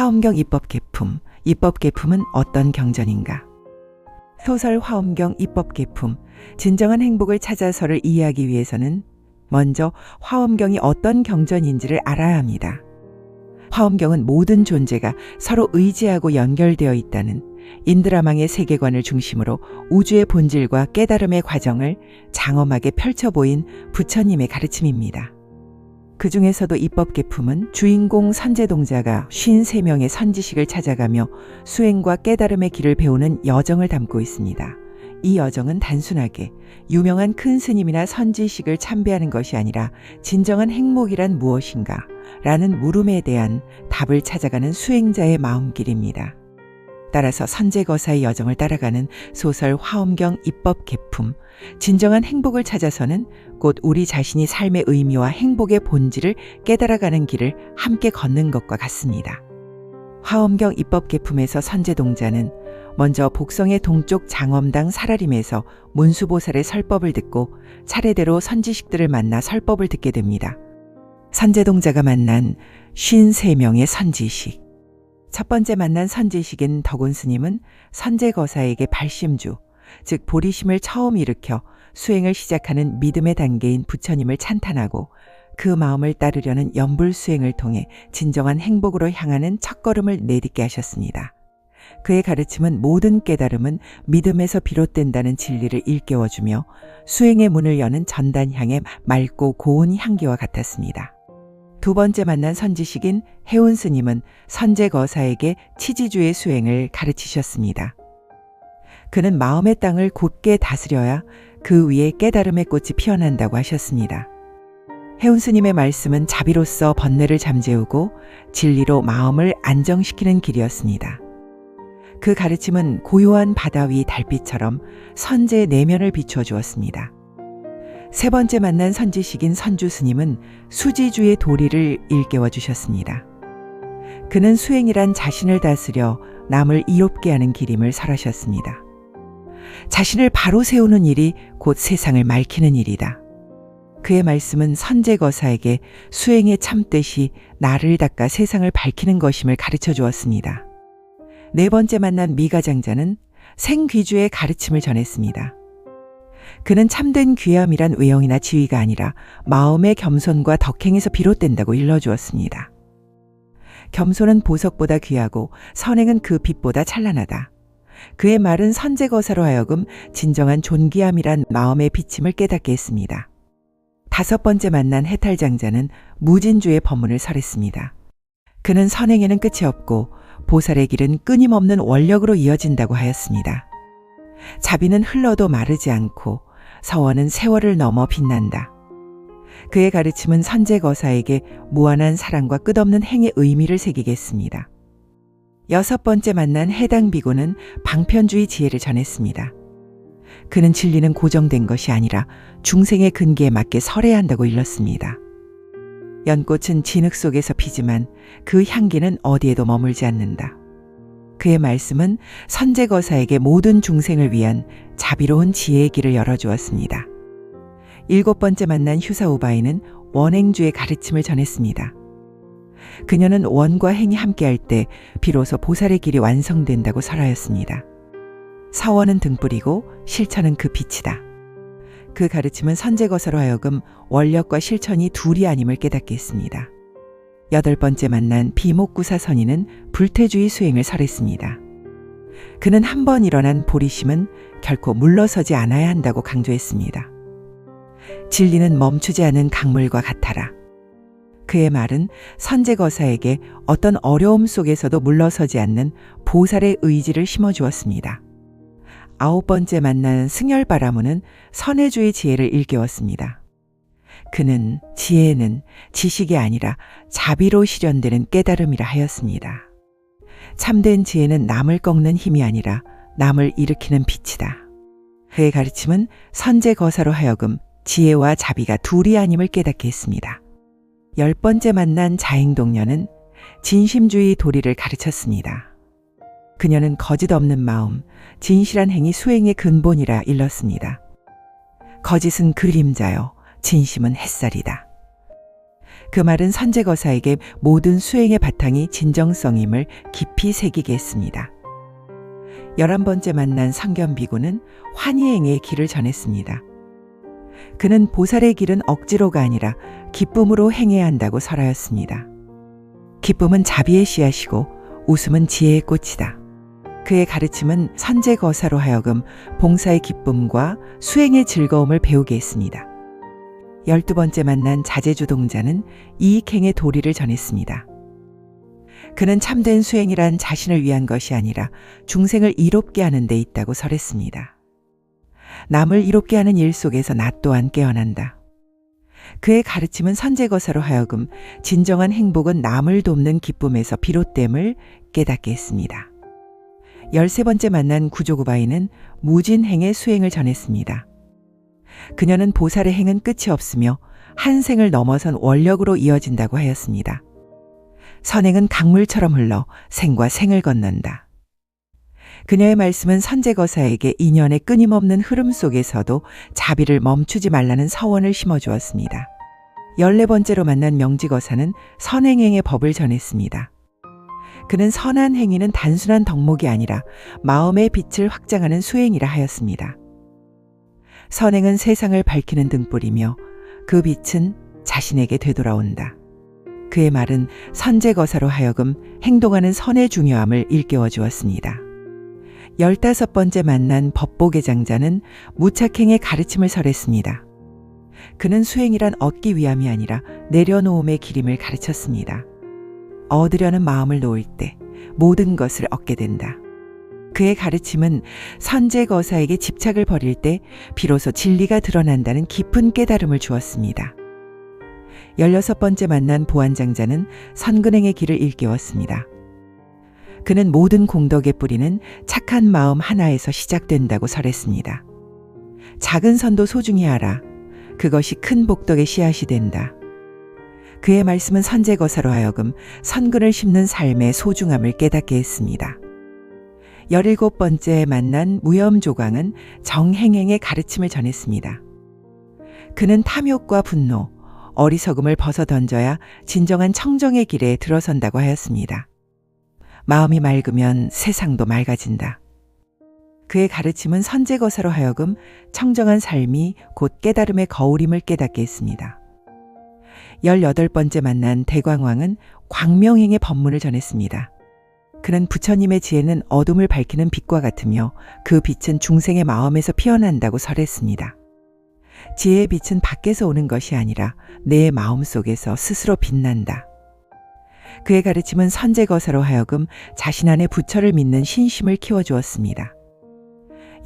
화엄경 입법개품, 입법개품은 어떤 경전인가? 소설 화엄경 입법개품, 진정한 행복을 찾아서를 이해하기 위해서는 먼저 화엄경이 어떤 경전인지를 알아야 합니다. 화엄경은 모든 존재가 서로 의지하고 연결되어 있다는 인드라망의 세계관을 중심으로 우주의 본질과 깨달음의 과정을 장엄하게 펼쳐 보인 부처님의 가르침입니다. 그 중에서도 입법개품은 주인공 선제동자가 53명의 선지식을 찾아가며 수행과 깨달음의 길을 배우는 여정을 담고 있습니다. 이 여정은 단순하게 유명한 큰 스님이나 선지식을 참배하는 것이 아니라 진정한 행복이란 무엇인가? 라는 물음에 대한 답을 찾아가는 수행자의 마음길입니다. 따라서 선제거사의 여정을 따라가는 소설 화엄경 입법개품, 진정한 행복을 찾아서는 곧 우리 자신이 삶의 의미와 행복의 본질을 깨달아가는 길을 함께 걷는 것과 같습니다. 화엄경 입법개품에서 선제동자는 먼저 복성의 동쪽 장엄당 사라림에서 문수보살의 설법을 듣고 차례대로 선지식들을 만나 설법을 듣게 됩니다. 선제동자가 만난 53명의 선지식. 첫 번째 만난 선지식인 덕운스님은 선제거사에게 발심주, 즉 보리심을 처음 일으켜 수행을 시작하는 믿음의 단계인 부처님을 찬탄하고 그 마음을 따르려는 염불수행을 통해 진정한 행복으로 향하는 첫걸음을 내딛게 하셨습니다. 그의 가르침은 모든 깨달음은 믿음에서 비롯된다는 진리를 일깨워주며 수행의 문을 여는 전단향의 맑고 고운 향기와 같았습니다. 두 번째 만난 선지식인 해운스님은 선제거사에게 치지주의 수행을 가르치셨습니다. 그는 마음의 땅을 곧게 다스려야 그 위에 깨달음의 꽃이 피어난다고 하셨습니다. 해운스님의 말씀은 자비로서 번뇌를 잠재우고 진리로 마음을 안정시키는 길이었습니다. 그 가르침은 고요한 바다 위 달빛처럼 선제의 내면을 비추어 주었습니다. 세 번째 만난 선지식인 선주스님은 수지주의 도리를 일깨워 주셨습니다. 그는 수행이란 자신을 다스려 남을 이롭게 하는 길임을 설하셨습니다. 자신을 바로 세우는 일이 곧 세상을 맑히는 일이다. 그의 말씀은 선제거사에게 수행의 참뜻이 나를 닦아 세상을 밝히는 것임을 가르쳐 주었습니다. 네 번째 만난 미가장자는 생귀주의 가르침을 전했습니다. 그는 참된 귀함이란 외형이나 지위가 아니라 마음의 겸손과 덕행에서 비롯된다고 일러주었습니다. 겸손은 보석보다 귀하고 선행은 그 빛보다 찬란하다. 그의 말은 선제거사로 하여금 진정한 존귀함이란 마음의 비침을 깨닫게 했습니다. 다섯 번째 만난 해탈장자는 무진주의 법문을 설했습니다. 그는 선행에는 끝이 없고 보살의 길은 끊임없는 원력으로 이어진다고 하였습니다. 자비는 흘러도 마르지 않고 서원은 세월을 넘어 빛난다. 그의 가르침은 선제거사에게 무한한 사랑과 끝없는 행의 의미를 새기게 했습니다. 여섯 번째 만난 해당비고는 방편주의 지혜를 전했습니다. 그는 진리는 고정된 것이 아니라 중생의 근기에 맞게 설해야 한다고 일렀습니다. 연꽃은 진흙 속에서 피지만 그 향기는 어디에도 머물지 않는다. 그의 말씀은 선제거사에게 모든 중생을 위한 자비로운 지혜의 길을 열어주었습니다. 일곱 번째 만난 휴사우바이는 원행주의 가르침을 전했습니다. 그녀는 원과 행이 함께할 때 비로소 보살의 길이 완성된다고 설하였습니다. 사원은 등불이고 실천은 그 빛이다. 그 가르침은 선제거사로 하여금 원력과 실천이 둘이 아님을 깨닫게 했습니다. 여덟 번째 만난 비목구사선인은 불태주의 수행을 설했습니다. 그는 한 번 일어난 보리심은 결코 물러서지 않아야 한다고 강조했습니다. 진리는 멈추지 않은 강물과 같아라. 그의 말은 선제거사에게 어떤 어려움 속에서도 물러서지 않는 보살의 의지를 심어주었습니다. 아홉 번째 만난 승열바라무는 선해주의 지혜를 일깨웠습니다. 그는 지혜는 지식이 아니라 자비로 실현되는 깨달음이라 하였습니다. 참된 지혜는 남을 꺾는 힘이 아니라 남을 일으키는 빛이다. 그의 가르침은 선제거사로 하여금 지혜와 자비가 둘이 아님을 깨닫게 했습니다. 열 번째 만난 자행동녀는 진심주의 도리를 가르쳤습니다. 그녀는 거짓 없는 마음, 진실한 행위 수행의 근본이라 일렀습니다. 거짓은 그림자요, 진심은 햇살이다. 그 말은 선제거사에게 모든 수행의 바탕이 진정성임을 깊이 새기게 했습니다. 11번째 만난 성견비구는 환희행의 길을 전했습니다. 그는 보살의 길은 억지로가 아니라 기쁨으로 행해야 한다고 설하였습니다. 기쁨은 자비의 씨앗이고 웃음은 지혜의 꽃이다. 그의 가르침은 선제거사로 하여금 봉사의 기쁨과 수행의 즐거움을 배우게 했습니다. 12번째 만난 자제주동자는 이익행의 도리를 전했습니다. 그는 참된 수행이란 자신을 위한 것이 아니라 중생을 이롭게 하는 데 있다고 설했습니다. 남을 이롭게 하는 일 속에서 나 또한 깨어난다. 그의 가르침은 선제거사로 하여금 진정한 행복은 남을 돕는 기쁨에서 비롯됨을 깨닫게 했습니다. 13번째 만난 구조구바이는 무진행의 수행을 전했습니다. 그녀는 보살의 행은 끝이 없으며 한 생을 넘어선 원력으로 이어진다고 하였습니다. 선행은 강물처럼 흘러 생과 생을 건넌다. 그녀의 말씀은 선제거사에게 인연의 끊임없는 흐름 속에서도 자비를 멈추지 말라는 서원을 심어주었습니다. 14번째로 만난 명지거사는 선행행의 법을 전했습니다. 그는 선한 행위는 단순한 덕목이 아니라 마음의 빛을 확장하는 수행이라 하였습니다. 선행은 세상을 밝히는 등불이며 그 빛은 자신에게 되돌아온다. 그의 말은 선제거사로 하여금 행동하는 선의 중요함을 일깨워 주었습니다. 15번째 만난 법보계장자는 무착행의 가르침을 설했습니다. 그는 수행이란 얻기 위함이 아니라 내려놓음의 길임을 가르쳤습니다. 얻으려는 마음을 놓을 때 모든 것을 얻게 된다. 그의 가르침은 선제거사에게 집착을 버릴 때 비로소 진리가 드러난다는 깊은 깨달음을 주었습니다. 16번째 만난 보안장자는 선근행의 길을 일깨웠습니다. 그는 모든 공덕의 뿌리는 착한 마음 하나에서 시작된다고 설했습니다. 작은 선도 소중히 하라. 그것이 큰 복덕의 씨앗이 된다. 그의 말씀은 선제거사로 하여금 선근을 심는 삶의 소중함을 깨닫게 했습니다. 17번째 만난 무염조광은 정행행의 가르침을 전했습니다. 그는 탐욕과 분노, 어리석음을 벗어던져야 진정한 청정의 길에 들어선다고 하였습니다. 마음이 맑으면 세상도 맑아진다. 그의 가르침은 선제거사로 하여금 청정한 삶이 곧 깨달음의 거울임을 깨닫게 했습니다. 18번째 만난 대광왕은 광명행의 법문을 전했습니다. 그는 부처님의 지혜는 어둠을 밝히는 빛과 같으며 그 빛은 중생의 마음에서 피어난다고 설했습니다. 지혜의 빛은 밖에서 오는 것이 아니라 내 마음속에서 스스로 빛난다. 그의 가르침은 선제거사로 하여금 자신 안에 부처를 믿는 신심을 키워주었습니다.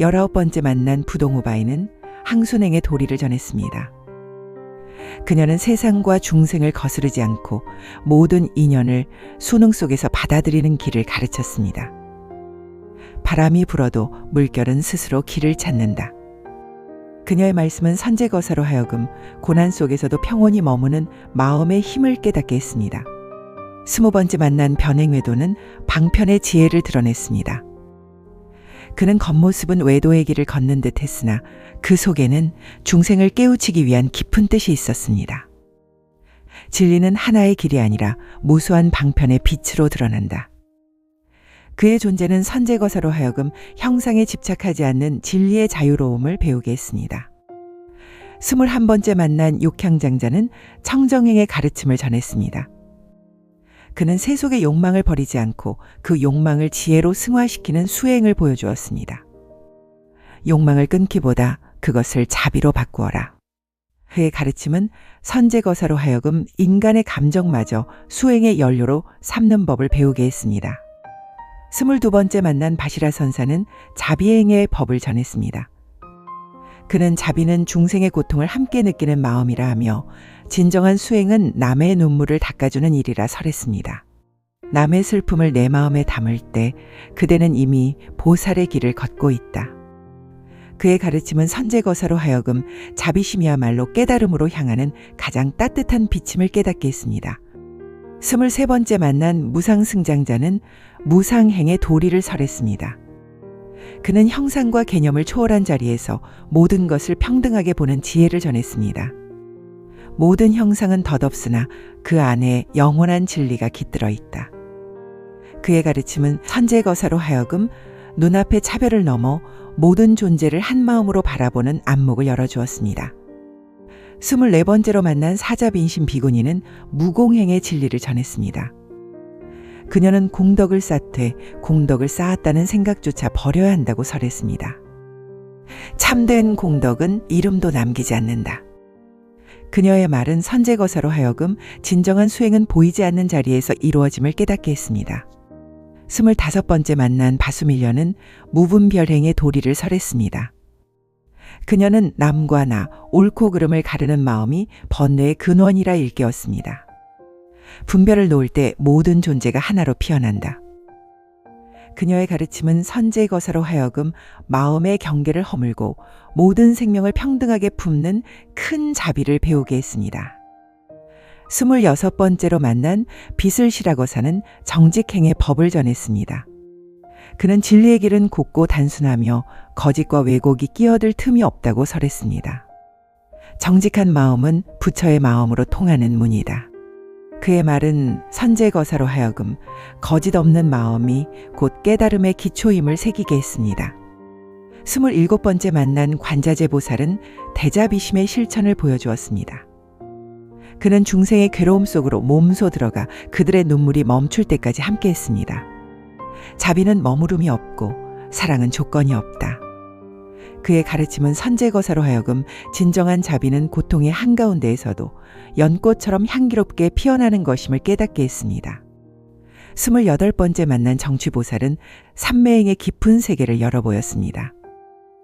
19번째 만난 부동우바이는 항순행의 도리를 전했습니다. 그녀는 세상과 중생을 거스르지 않고 모든 인연을 수능 속에서 받아들이는 길을 가르쳤습니다. 바람이 불어도 물결은 스스로 길을 찾는다. 그녀의 말씀은 선제거사로 하여금 고난 속에서도 평온히 머무는 마음의 힘을 깨닫게 했습니다. 20번째 만난 변행외도는 방편의 지혜를 드러냈습니다. 그는 겉모습은 외도의 길을 걷는 듯 했으나 그 속에는 중생을 깨우치기 위한 깊은 뜻이 있었습니다. 진리는 하나의 길이 아니라 무수한 방편의 빛으로 드러난다. 그의 존재는 선제거사로 하여금 형상에 집착하지 않는 진리의 자유로움을 배우게 했습니다. 21번째 만난 욕향장자는 청정행의 가르침을 전했습니다. 그는 세속의 욕망을 버리지 않고 그 욕망을 지혜로 승화시키는 수행을 보여주었습니다. 욕망을 끊기보다 그것을 자비로 바꾸어라. 그의 가르침은 선제거사로 하여금 인간의 감정마저 수행의 연료로 삼는 법을 배우게 했습니다. 22번째 만난 바시라 선사는 자비행의 법을 전했습니다. 그는 자비는 중생의 고통을 함께 느끼는 마음이라 하며 진정한 수행은 남의 눈물을 닦아주는 일이라 설했습니다. 남의 슬픔을 내 마음에 담을 때 그대는 이미 보살의 길을 걷고 있다. 그의 가르침은 선제거사로 하여금 자비심이야말로 깨달음으로 향하는 가장 따뜻한 비침을 깨닫게 했습니다. 23번째 만난 무상승장자는 무상행의 도리를 설했습니다. 그는 형상과 개념을 초월한 자리에서 모든 것을 평등하게 보는 지혜를 전했습니다. 모든 형상은 덧없으나 그 안에 영원한 진리가 깃들어 있다. 그의 가르침은 선제거사로 하여금 눈앞의 차별을 넘어 모든 존재를 한 마음으로 바라보는 안목을 열어주었습니다. 24번째로 만난 사자빈신 비구니는 무공행의 진리를 전했습니다. 그녀는 공덕을 쌓되 공덕을 쌓았다는 생각조차 버려야 한다고 설했습니다. 참된 공덕은 이름도 남기지 않는다. 그녀의 말은 선제거사로 하여금 진정한 수행은 보이지 않는 자리에서 이루어짐을 깨닫게 했습니다. 25번째 만난 바수밀려는 무분별행의 도리를 설했습니다. 그녀는 남과 나, 옳고 그름을 가르는 마음이 번뇌의 근원이라 일깨웠습니다. 분별을 놓을 때 모든 존재가 하나로 피어난다. 그녀의 가르침은 선제거사로 하여금 마음의 경계를 허물고 모든 생명을 평등하게 품는 큰 자비를 배우게 했습니다. 26번째로 만난 비슬시라거사는 정직행의 법을 전했습니다. 그는 진리의 길은 곱고 단순하며 거짓과 왜곡이 끼어들 틈이 없다고 설했습니다. 정직한 마음은 부처의 마음으로 통하는 문이다. 그의 말은 선제거사로 하여금 거짓 없는 마음이 곧 깨달음의 기초임을 새기게 했습니다. 27번째 만난 관자재 보살은 대자비심의 실천을 보여주었습니다. 그는 중생의 괴로움 속으로 몸소 들어가 그들의 눈물이 멈출 때까지 함께했습니다. 자비는 머무름이 없고 사랑은 조건이 없다. 그의 가르침은 선제거사로 하여금 진정한 자비는 고통의 한가운데에서도 연꽃처럼 향기롭게 피어나는 것임을 깨닫게 했습니다. 28번째 만난 정취보살은 삼매행의 깊은 세계를 열어보였습니다.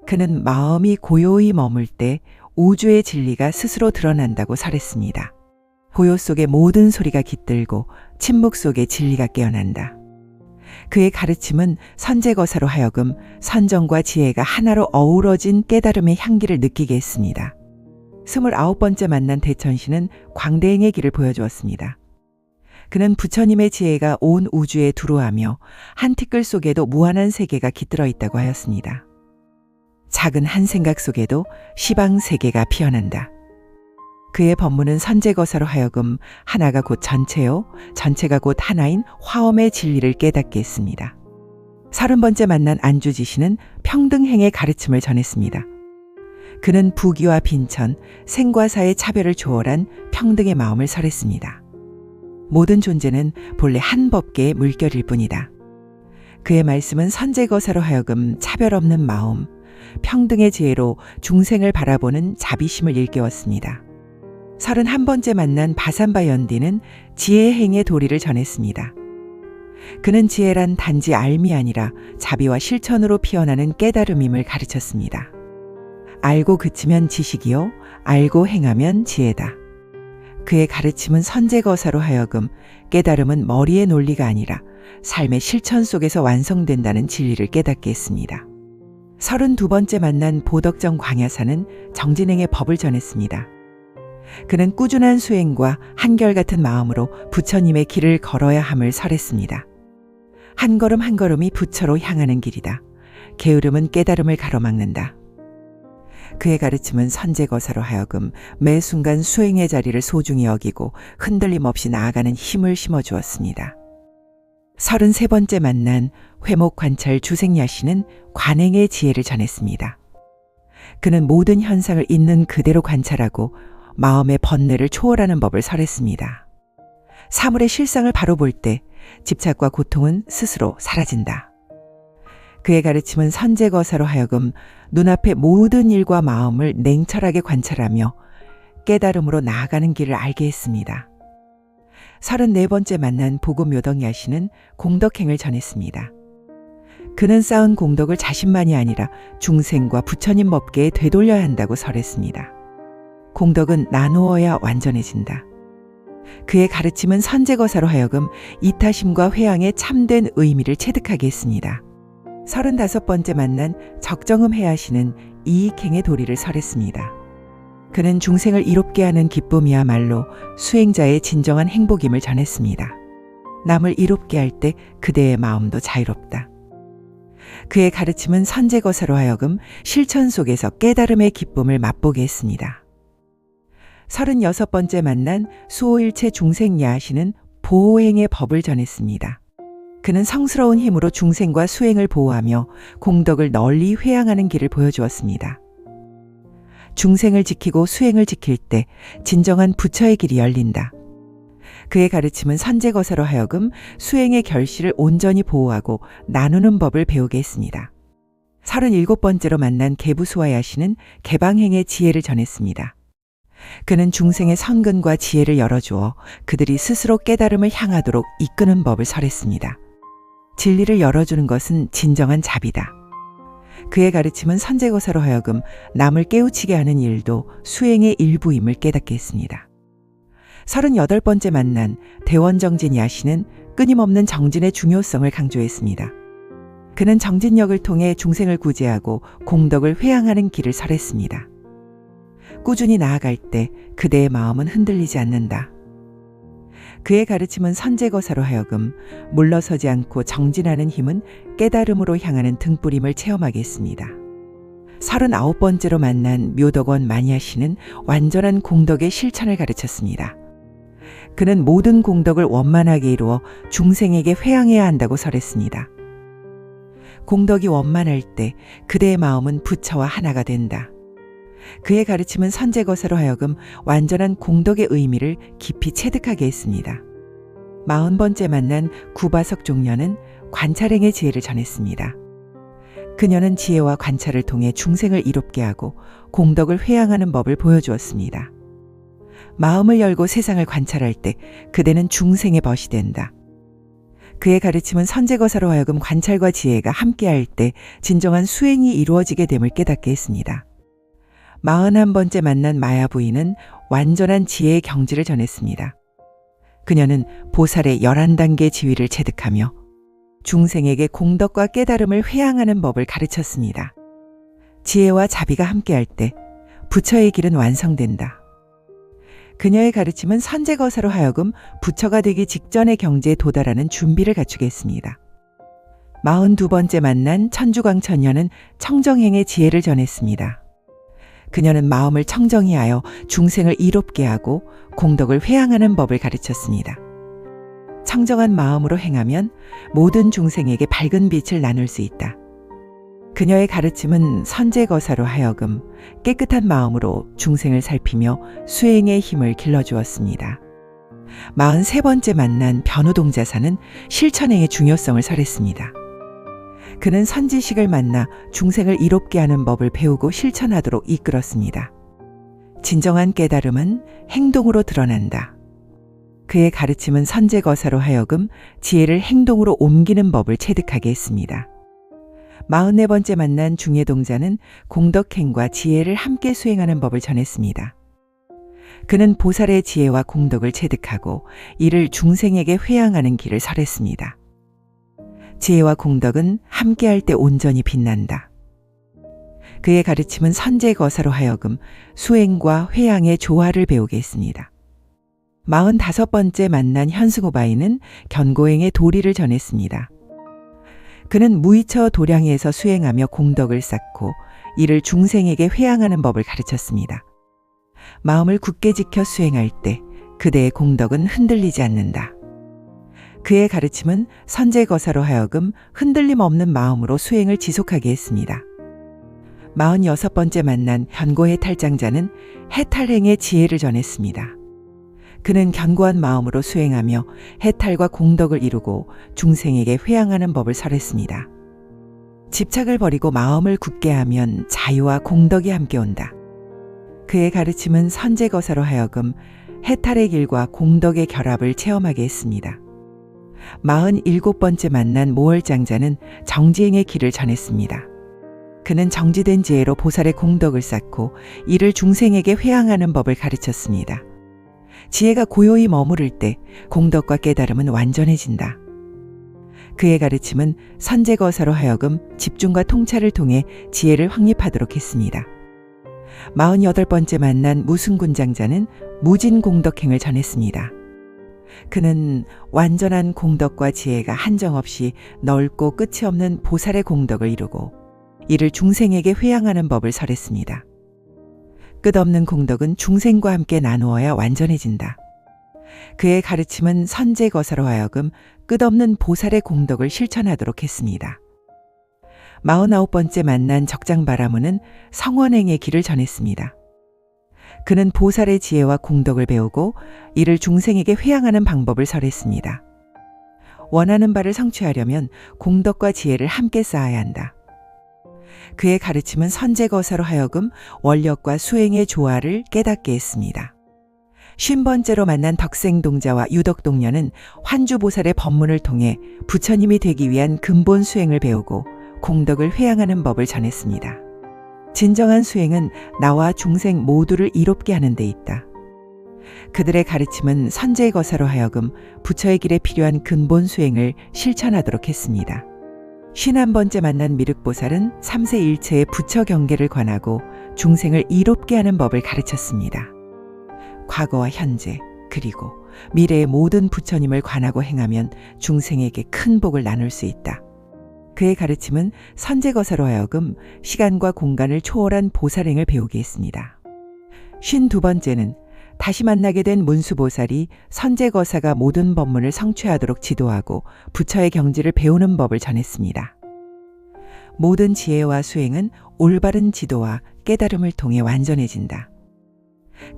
그는 마음이 고요히 머물 때 우주의 진리가 스스로 드러난다고 설했습니다. 고요 속에 모든 소리가 깃들고 침묵 속에 진리가 깨어난다. 그의 가르침은 선제거사로 하여금 선정과 지혜가 하나로 어우러진 깨달음의 향기를 느끼게 했습니다. 29번째 만난 대천시는 광대행의 길을 보여주었습니다. 그는 부처님의 지혜가 온 우주에 두루하며 한 티끌 속에도 무한한 세계가 깃들어 있다고 하였습니다. 작은 한 생각 속에도 시방 세계가 피어난다. 그의 법문은 선제거사로 하여금 하나가 곧 전체요, 전체가 곧 하나인 화엄의 진리를 깨닫게 했습니다. 30번째 만난 안주지시는 평등행의 가르침을 전했습니다. 그는 부귀와 빈천, 생과 사의 차별을 초월한 평등의 마음을 설했습니다. 모든 존재는 본래 한 법계의 물결일 뿐이다. 그의 말씀은 선제거사로 하여금 차별 없는 마음, 평등의 지혜로 중생을 바라보는 자비심을 일깨웠습니다. 31번째 만난 바산바 연디는 지혜행의 도리를 전했습니다. 그는 지혜란 단지 알미 아니라 자비와 실천으로 피어나는 깨달음임을 가르쳤습니다. 알고 그치면 지식이요, 알고 행하면 지혜다. 그의 가르침은 선제거사로 하여금 깨달음은 머리의 논리가 아니라 삶의 실천 속에서 완성된다는 진리를 깨닫게 했습니다. 32번째 만난 보덕정 광야사는 정진행의 법을 전했습니다. 그는 꾸준한 수행과 한결같은 마음으로 부처님의 길을 걸어야 함을 설했습니다. 한 걸음 한 걸음이 부처로 향하는 길이다. 게으름은 깨달음을 가로막는다. 그의 가르침은 선제거사로 하여금 매 순간 수행의 자리를 소중히 여기고 흔들림 없이 나아가는 힘을 심어주었습니다. 33번째 만난 회목관찰 주생야시는 관행의 지혜를 전했습니다. 그는 모든 현상을 있는 그대로 관찰하고 마음의 번뇌를 초월하는 법을 설했습니다. 사물의 실상을 바로 볼 때 집착과 고통은 스스로 사라진다. 그의 가르침은 선제거사로 하여금 눈앞의 모든 일과 마음을 냉철하게 관찰하며 깨달음으로 나아가는 길을 알게 했습니다. 34번째 만난 보고묘덕야시는 공덕행을 전했습니다. 그는 쌓은 공덕을 자신만이 아니라 중생과 부처님 법계에 되돌려야 한다고 설했습니다. 공덕은 나누어야 완전해진다. 그의 가르침은 선제거사로 하여금 이타심과 회양의 참된 의미를 체득하게 했습니다. 35번째 만난 적정음 해야시는 이익행의 도리를 설했습니다. 그는 중생을 이롭게 하는 기쁨이야말로 수행자의 진정한 행복임을 전했습니다. 남을 이롭게 할 때 그대의 마음도 자유롭다. 그의 가르침은 선제거사로 하여금 실천 속에서 깨달음의 기쁨을 맛보게 했습니다. 36번째 만난 수호일체 중생 야시는 보호행의 법을 전했습니다. 그는 성스러운 힘으로 중생과 수행을 보호하며 공덕을 널리 회양하는 길을 보여주었습니다. 중생을 지키고 수행을 지킬 때 진정한 부처의 길이 열린다. 그의 가르침은 선제거사로 하여금 수행의 결실을 온전히 보호하고 나누는 법을 배우게 했습니다. 37번째로 만난 개부수와야시는 개방행의 지혜를 전했습니다. 그는 중생의 선근과 지혜를 열어주어 그들이 스스로 깨달음을 향하도록 이끄는 법을 설했습니다. 진리를 열어주는 것은 진정한 자비다. 그의 가르침은 선제거사로 하여금 남을 깨우치게 하는 일도 수행의 일부임을 깨닫게 했습니다. 38번째 만난 대원정진 야시는 끊임없는 정진의 중요성을 강조했습니다. 그는 정진력을 통해 중생을 구제하고 공덕을 회양하는 길을 설했습니다. 꾸준히 나아갈 때 그대의 마음은 흔들리지 않는다. 그의 가르침은 선제거사로 하여금 물러서지 않고 정진하는 힘은 깨달음으로 향하는 등불임을 체험하게 했습니다. 39번째로 만난 묘덕원 마니아씨는 완전한 공덕의 실천을 가르쳤습니다. 그는 모든 공덕을 원만하게 이루어 중생에게 회양해야 한다고 설했습니다. 공덕이 원만할 때 그대의 마음은 부처와 하나가 된다. 그의 가르침은 선제거사로 하여금 완전한 공덕의 의미를 깊이 체득하게 했습니다. 40번째 만난 구바석 종려는 관찰행의 지혜를 전했습니다. 그녀는 지혜와 관찰을 통해 중생을 이롭게 하고 공덕을 회양하는 법을 보여주었습니다. 마음을 열고 세상을 관찰할 때 그대는 중생의 벗이 된다. 그의 가르침은 선제거사로 하여금 관찰과 지혜가 함께할 때 진정한 수행이 이루어지게 됨을 깨닫게 했습니다. 41번째 만난 마야부인은 완전한 지혜의 경지를 전했습니다. 그녀는 보살의 11단계 지위를 체득하며 중생에게 공덕과 깨달음을 회양하는 법을 가르쳤습니다. 지혜와 자비가 함께할 때 부처의 길은 완성된다. 그녀의 가르침은 선제거사로 하여금 부처가 되기 직전의 경지에 도달하는 준비를 갖추게 했습니다. 42번째 만난 천주광천녀는 청정행의 지혜를 전했습니다. 그녀는 마음을 청정히 하여 중생을 이롭게 하고 공덕을 회양하는 법을 가르쳤습니다. 청정한 마음으로 행하면 모든 중생에게 밝은 빛을 나눌 수 있다. 그녀의 가르침은 선제거사로 하여금 깨끗한 마음으로 중생을 살피며 수행의 힘을 길러주었습니다. 43번째 만난 변우동자사는 실천행의 중요성을 설했습니다. 그는 선지식을 만나 중생을 이롭게 하는 법을 배우고 실천하도록 이끌었습니다. 진정한 깨달음은 행동으로 드러난다. 그의 가르침은 선제거사로 하여금 지혜를 행동으로 옮기는 법을 체득하게 했습니다. 44번째 만난 중해동자는 공덕행과 지혜를 함께 수행하는 법을 전했습니다. 그는 보살의 지혜와 공덕을 체득하고 이를 중생에게 회양하는 길을 설했습니다. 지혜와 공덕은 함께할 때 온전히 빛난다. 그의 가르침은 선제거사로 하여금 수행과 회양의 조화를 배우게 했습니다. 45번째 만난 현승오바이는 견고행의 도리를 전했습니다. 그는 무이처 도량에서 수행하며 공덕을 쌓고 이를 중생에게 회양하는 법을 가르쳤습니다. 마음을 굳게 지켜 수행할 때 그대의 공덕은 흔들리지 않는다. 그의 가르침은 선제거사로 하여금 흔들림 없는 마음으로 수행을 지속하게 했습니다. 46번째 만난 견고해탈장자는 해탈행의 지혜를 전했습니다. 그는 견고한 마음으로 수행하며 해탈과 공덕을 이루고 중생에게 회양하는 법을 설했습니다. 집착을 버리고 마음을 굳게 하면 자유와 공덕이 함께 온다. 그의 가르침은 선제거사로 하여금 해탈의 길과 공덕의 결합을 체험하게 했습니다. 47번째 만난 모월장자는 정지행의 길을 전했습니다. 그는 정지된 지혜로 보살의 공덕을 쌓고 이를 중생에게 회양하는 법을 가르쳤습니다. 지혜가 고요히 머무를 때 공덕과 깨달음은 완전해진다. 그의 가르침은 선제거사로 하여금 집중과 통찰을 통해 지혜를 확립하도록 했습니다. 48번째 만난 무승군장자는 무진공덕행을 전했습니다. 그는 완전한 공덕과 지혜가 한정없이 넓고 끝이 없는 보살의 공덕을 이루고 이를 중생에게 회양하는 법을 설했습니다. 끝없는 공덕은 중생과 함께 나누어야 완전해진다. 그의 가르침은 선제거사로 하여금 끝없는 보살의 공덕을 실천하도록 했습니다. 49번째 만난 적장바라무는 성원행의 길을 전했습니다. 그는 보살의 지혜와 공덕을 배우고 이를 중생에게 회양하는 방법을 설했습니다. 원하는 바를 성취하려면 공덕과 지혜를 함께 쌓아야 한다. 그의 가르침은 선제거사로 하여금 원력과 수행의 조화를 깨닫게 했습니다. 50번째로 만난 덕생동자와 유덕동녀는 환주보살의 법문을 통해 부처님이 되기 위한 근본 수행을 배우고 공덕을 회양하는 법을 전했습니다. 진정한 수행은 나와 중생 모두를 이롭게 하는 데 있다. 그들의 가르침은 선제거사로 하여금 부처의 길에 필요한 근본 수행을 실천하도록 했습니다. 51번째 만난 미륵보살은 삼세일체의 부처 경계를 관하고 중생을 이롭게 하는 법을 가르쳤습니다. 과거와 현재 그리고 미래의 모든 부처님을 관하고 행하면 중생에게 큰 복을 나눌 수 있다. 그의 가르침은 선제거사로 하여금 시간과 공간을 초월한 보살행을 배우게 했습니다. 52번째는 다시 만나게 된 문수보살이 선제거사가 모든 법문을 성취하도록 지도하고 부처의 경지를 배우는 법을 전했습니다. 모든 지혜와 수행은 올바른 지도와 깨달음을 통해 완전해진다.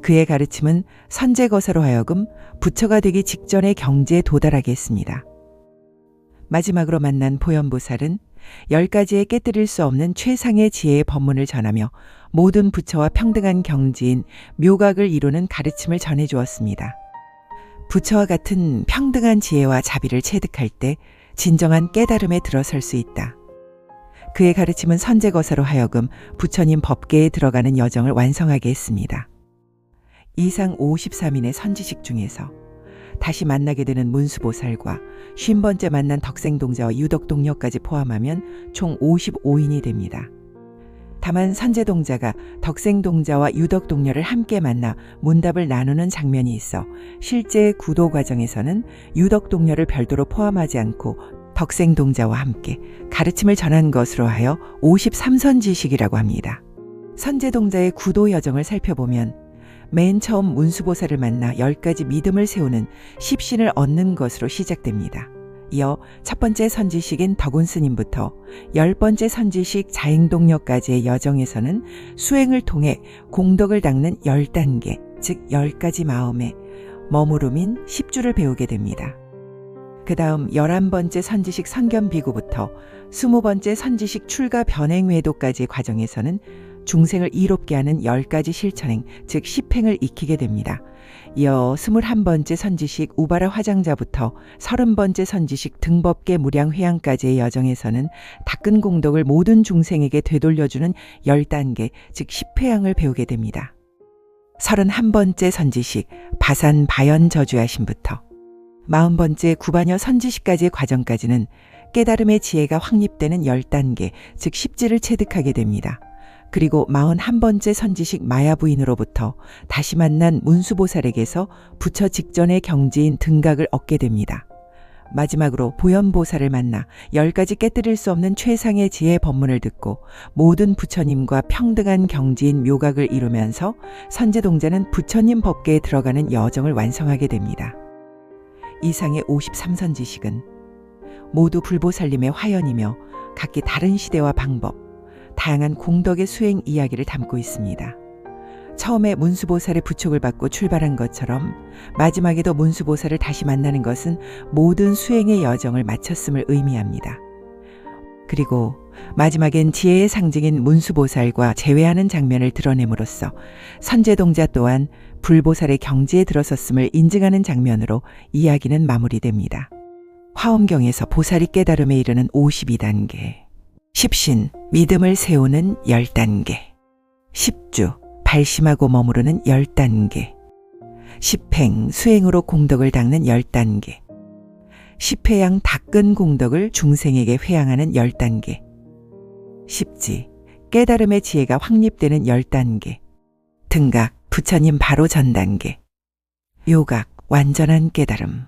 그의 가르침은 선제거사로 하여금 부처가 되기 직전의 경지에 도달하게 했습니다. 마지막으로 만난 보현보살은 10가지의 깨뜨릴 수 없는 최상의 지혜의 법문을 전하며 모든 부처와 평등한 경지인 묘각을 이루는 가르침을 전해주었습니다. 부처와 같은 평등한 지혜와 자비를 체득할 때 진정한 깨달음에 들어설 수 있다. 그의 가르침은 선제거사로 하여금 부처님 법계에 들어가는 여정을 완성하게 했습니다. 이상 53인의 선지식 중에서 다시 만나게 되는 문수보살과 50번째 만난 덕생동자와 유덕동녀까지 포함하면 총 55인이 됩니다. 다만 선제동자가 덕생동자와 유덕동녀를 함께 만나 문답을 나누는 장면이 있어 실제 구도 과정에서는 유덕동녀를 별도로 포함하지 않고 덕생동자와 함께 가르침을 전한 것으로 하여 53선지식이라고 합니다. 선제동자의 구도 여정을 살펴보면 맨 처음 문수보살을 만나 10가지 믿음을 세우는 십신을 얻는 것으로 시작됩니다. 이어 첫 번째 선지식인 덕운스님부터 10번째 선지식 자행동력까지의 여정에서는 수행을 통해 공덕을 닦는 10단계, 즉 10가지 마음의 머무름인 10주를 배우게 됩니다. 그 다음 11번째 선지식 선견비구부터 20번째 선지식 출가 변행외도까지의 과정에서는 중생을 이롭게 하는 10가지 실천행, 즉 10행을 익히게 됩니다. 이어 21번째 선지식 우바라 화장자부터 30번째 선지식 등법계 무량회양까지의 여정에서는 닦은 공덕을 모든 중생에게 되돌려주는 10단계, 즉 10회양을 배우게 됩니다. 31번째 선지식 바산 바연 저주하심부터 40번째 구반여 선지식까지의 과정까지는 깨달음의 지혜가 확립되는 10단계, 즉 10지를 체득하게 됩니다. 그리고 41번째 선지식 마야부인으로부터 다시 만난 문수보살에게서 부처 직전의 경지인 등각을 얻게 됩니다. 마지막으로 보현보살을 만나 10가지 깨뜨릴 수 없는 최상의 지혜 법문을 듣고 모든 부처님과 평등한 경지인 묘각을 이루면서 선제동자는 부처님 법계에 들어가는 여정을 완성하게 됩니다. 이상의 53선지식은 모두 불보살님의 화연이며 각기 다른 시대와 방법, 다양한 공덕의 수행 이야기를 담고 있습니다. 처음에 문수보살의 부촉을 받고 출발한 것처럼 마지막에도 문수보살을 다시 만나는 것은 모든 수행의 여정을 마쳤음을 의미합니다. 그리고 마지막엔 지혜의 상징인 문수보살과 재회하는 장면을 드러냄으로써 선제동자 또한 불보살의 경지에 들어섰음을 인증하는 장면으로 이야기는 마무리됩니다. 화엄경에서 보살이 깨달음에 이르는 52단계, 십신, 믿음을 세우는 10단계, 10주, 발심하고 머무르는 10단계, 10행, 수행으로 공덕을 닦는 10단계, 10회양 닦은 공덕을 중생에게 회양하는 10단계, 10지, 깨달음의 지혜가 확립되는 10단계, 등각, 부처님 바로 전 단계, 요각, 완전한 깨달음.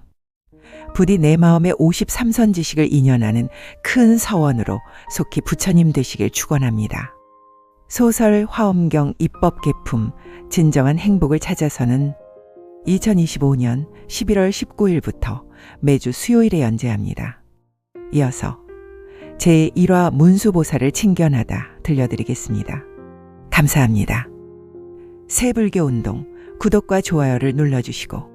부디 내 마음의 53선지식을 인연하는 큰 서원으로 속히 부처님 되시길 축원합니다. 소설 화엄경 입법 개품 진정한 행복을 찾아서는 2025년 11월 19일부터 매주 수요일에 연재합니다. 이어서 제1화 문수보살을 칭견하다 들려드리겠습니다. 감사합니다. 새불교운동 구독과 좋아요를 눌러주시고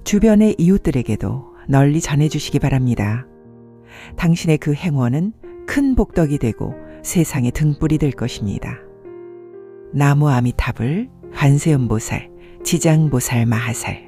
주변의 이웃들에게도 널리 전해주시기 바랍니다. 당신의 그 행원은 큰 복덕이 되고 세상의 등불이 될 것입니다. 나무 아미타불, 관세음보살, 지장보살 마하살.